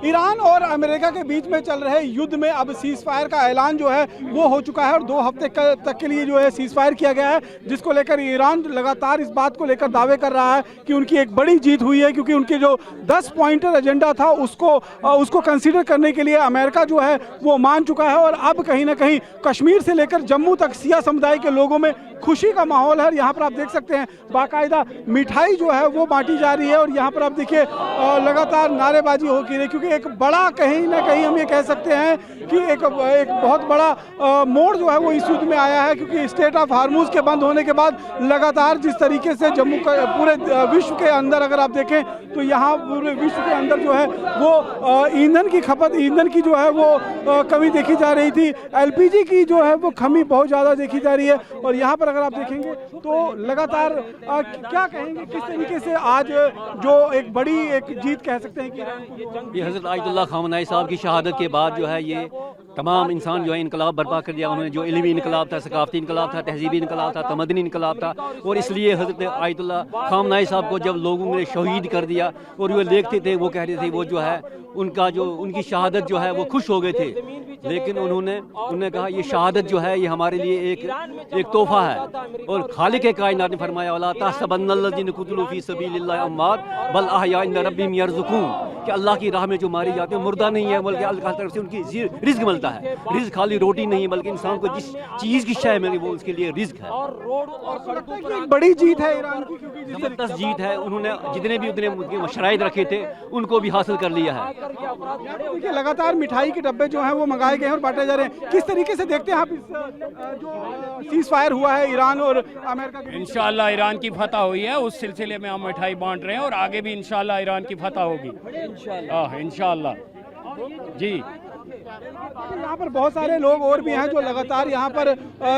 Iran और America के बीच में चल रहे युद्ध में अब सीज फायर का ऐलान जो है वो हो चुका है और 2 हफ्ते तक के लिए जो है सीज फायर किया गया है, जिसको लेकर ईरान लगातार इस बात को लेकर दावे कर रहा है कि उनकी एक बड़ी जीत हुई है, क्योंकि उनके जो 10 पॉइंटर एजेंडा था उसको कंसीडर करने के लिए अमेरिका जो है वो मान चुका है। और अब कहीं ना कहीं कश्मीर से लेकर जम्मू तक सिया समुदाय के लोगों में खुशी का माहौल है। यहाँ पर आप देख सकते हैं बाकायदा मिठाई जो है वो बांटी जा रही है और यहाँ पर आप देखिए लगातार नारेबाजी हो रही है, क्योंकि एक बड़ा कहीं ना कहीं हम ये कह सकते हैं कि एक बहुत बड़ा मोड़ जो है वो इस युद्ध में आया है, क्योंकि स्टेट ऑफ हार्मूज के बंद होने के बाद लगातार जिस तरीके से जम्मू का पूरे विश्व के अंदर अगर आप देखें तो यहाँ पूरे विश्व के अंदर जो है वो ईंधन की खपत, ईंधन की जो है वो कमी देखी जा रही थी, एलपीजी की जो है वो कमी बहुत ज़्यादा देखी जा रही है। और यहाँ पर अगर आप देखेंगे तो लगातार क्या कहेंगे किस तरीके से आज जो एक बड़ी एक जीत कह सकते हैं कि ये हज़रत आयतुल्लाह ख़ामनेई साहब की शहादत के बाद जो है ये तमाम इंसान जो है इनकलाब बर्पा कर दिया। उन्होंने जो इल्मी इनकलाब था, सकाफती इनकलाब था, तहजीबी इनकलाब था, तमदनी इनकलाब था, और इसलिए हज़रत आयतुल्लाह ख़ामनेई साहब को जब लोगों ने शहीद कर दिया और वो देखते थे वो कह रहे थे वो जो है उनकी शहादत जो है वो खुश हो गए थे, लेकिन उन्होंने कहा ये शहादत जो है ये हमारे लिए एक तोहफा है। और खालिक कायनात ने फरमाया वला तहसबन्नल्लज़ीना क़ुतिलू फ़ी सबीलिल्लाहि अम्वात बल अहया इंदा रब्बिहिम यरज़ुक़ून, कि अल्लाह की राह में जो मारे जाते हैं मुर्दा नहीं है, बल्कि अल्लाह की तरफ से उनकी रिज़्क मिलता है। रिज़्क खाली रोटी नहीं है, बल्कि इंसान को जिस चीज़ की शय मिली वो उसके लिए रिज़्क है। एक बड़ी जीत है ईरान की, क्योंकि ज़बरदस्त जीत है। उन्होंने जितने भी उतने शराइत रखे थे उनको भी हासिल कर लिया है। देखिए लगातार मिठाई के डब्बे जो हैं वो मंगाए गए हैं और बांटे जा रहे हैं। किस तरीके से देखते हैं आप इस जो सीज फायर हुआ है ईरान और अमेरिका के? इंशाअल्लाह ईरान की फतह हुई है, उस सिलसिले में हम मिठाई बांट रहे हैं और आगे भी इंशाअल्लाह ईरान की फतह होगी इंशाअल्लाह जी। यहाँ पर बहुत सारे लोग और भी हैं जो लगातार यहाँ पर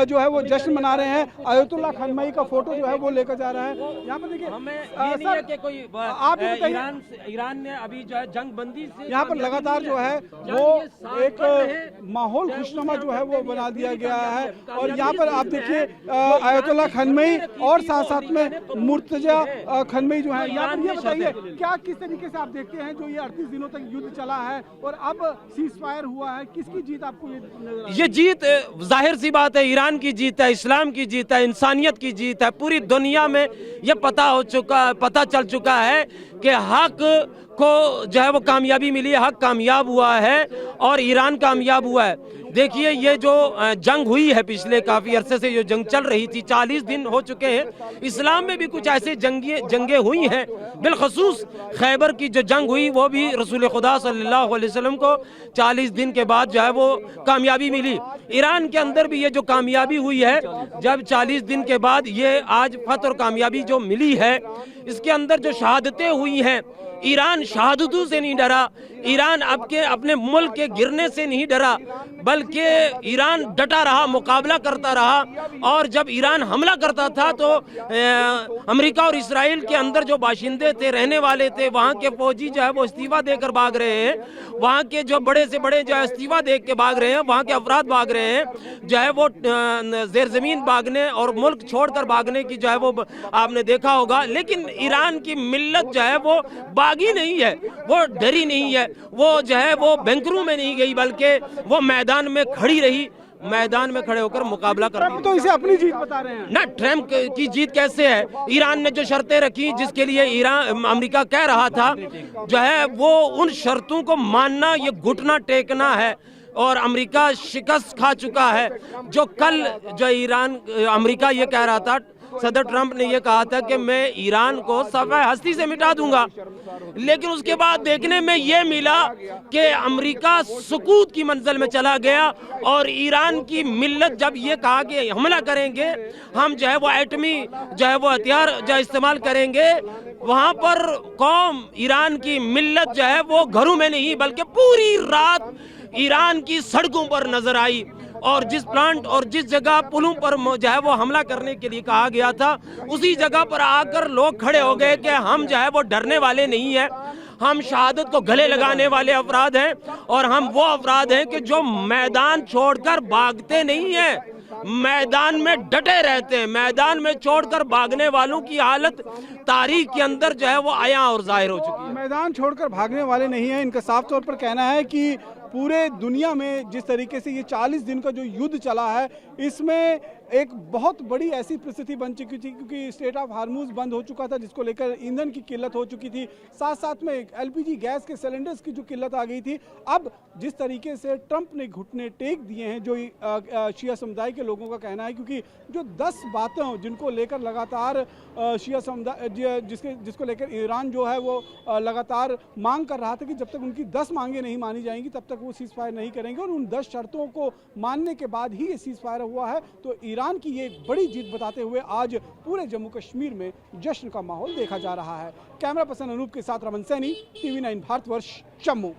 जो है वो जश्न मना रहे हैं। आयतुल्लाह ख़ामनेई का फोटो जो है वो लेकर जा रहा है। यहाँ पर देखिए हमें ये नहीं है कि कोई आप ईरान ने अभी जो है जंग बंदी से यहाँ पर लगातार जो है वो एक माहौल खुशनुमा जो है वो बना दिया गया है। और यहाँ पर आप देखिए आयतुल्लाह ख़ामनेई और साथ साथ में मुर्तजा ख़ामनेई जो है। यहाँ पर ये बताइए क्या किस तरीके से आप देखते हैं जो ये 38 दिनों तक युद्ध चला है और अब सीज फायर हुआ है, किसकी जीत आपको ये जीत? जाहिर सी बात है ईरान की जीत है, इस्लाम की जीत है, इंसानियत की जीत है। पूरी दुनिया में ये पता चल चुका है कि हक को जो है वो कामयाबी मिली है, हक कामयाब हुआ है और ईरान कामयाब हुआ है। देखिए ये जो जंग हुई है पिछले काफ़ी अरसे से जो जंग चल रही थी, 40 दिन हो चुके हैं। इस्लाम में भी कुछ ऐसे जंगें हुई हैं, बिलखसूस खैबर की जो जंग हुई वो भी रसूल खुदा सल्लल्लाहु अलैहि वसल्लम को 40 दिन के बाद जो है वो कामयाबी मिली। ईरान के अंदर भी ये जो कामयाबी हुई है, जब 40 दिन के बाद ये आज फतह और कामयाबी जो मिली है, इसके अंदर जो शहादतें हुई हैं, ईरान शहादतों से नहीं डरा, ईरान अपने मुल्क के गिरने से नहीं डरा, बल्कि ईरान डटा रहा, मुकाबला करता रहा। और जब ईरान हमला करता था तो अमेरिका और इसराइल के अंदर जो बाशिंदे थे, रहने वाले थे, वहाँ के फौजी जो है वो इस्तीफा देकर भाग रहे हैं, वहाँ के जो बड़े से बड़े जो है इस्तीफा दे के भाग रहे हैं, वहाँ के अफराद भाग रहे हैं, जो है वो ज़ेर ज़मीन भागने और मुल्क छोड़कर भागने की जो है वो आपने देखा होगा। लेकिन ईरान की मिल्लत जो है वो बागी नहीं है, वो डरी नहीं है, वो जो है वो बैंकरों में नहीं गई, बल्कि वो मैदान में खड़ी रही, मैदान में खड़े होकर मुकाबला कर। तो इसे अपनी जीत बता रहे हैं ना। ट्रम्प की जीत कैसे है? ईरान ने जो शर्तें रखी जिसके लिए अमेरिका कह रहा था जो है वो उन शर्तों को मानना, ये घुटना टेकना है और अमेरिका शिकस्त खा चुका है। जो कल जो अमेरिका ये कह रहा था, सदर ट्रंप ने यह कहा था कि मैं ईरान को सफ़े हस्ती से मिटा दूंगा, लेकिन उसके बाद देखने में यह मिला कि अमेरिका सुकूत की मंजिल में चला गया और ईरान की मिल्लत जब ये कहा कि हमला करेंगे, हम जो है वो एटमी जो है वो हथियार जो इस्तेमाल करेंगे, वहाँ पर कौम ईरान की मिल्लत जो है वो घरों में नहीं बल्कि पूरी रात ईरान की सड़कों पर नजर आई। और जिस प्लांट और जिस जगह पुलों पर जो है वो हमला करने के लिए कहा गया था, उसी जगह पर आकर लोग खड़े हो गए कि हम जो है वो डरने वाले नहीं है, हम शहादत को गले लगाने वाले अफराद हैं और हम वो अफराद हैं कि जो मैदान छोड़कर भागते नहीं हैं। मैदान में डटे रहते हैं। मैदान में छोड़कर भागने वालों की हालत तारीख के अंदर जो है वो आया और जाहिर हो चुकी है। मैदान छोड़कर भागने वाले नहीं हैं, इनका साफ तौर पर कहना है कि पूरे दुनिया में जिस तरीके से ये 40 दिन का जो युद्ध चला है, इसमें एक बहुत बड़ी ऐसी परिस्थिति बन चुकी थी, क्योंकि स्ट्रेट ऑफ हार्मूज बंद हो चुका था, जिसको लेकर ईंधन की किल्लत हो चुकी थी, साथ साथ में एलपीजी गैस के सिलेंडर्स की जो किल्लत आ गई थी। अब जिस तरीके से ट्रंप ने घुटने टेक दिए हैं, जो शिया समुदाय के लोगों का कहना है, क्योंकि जो 10 बातें जिनको लेकर लगातार शिया समुदाय जिसको लेकर ईरान जो है वो लगातार मांग कर रहा था कि जब तक उनकी 10 मांगे नहीं मानी जाएंगी तब तक वो सीज फायर नहीं करेंगे, और उन 10 शर्तों को मानने के बाद ही ये सीज फायर हुआ है। तो ईरान की ये बड़ी जीत बताते हुए आज पूरे जम्मू कश्मीर में जश्न का माहौल देखा जा रहा है। कैमरा पर्सन अनूप के साथ रमन सैनी, TV9 भारतवर्ष, जम्मू।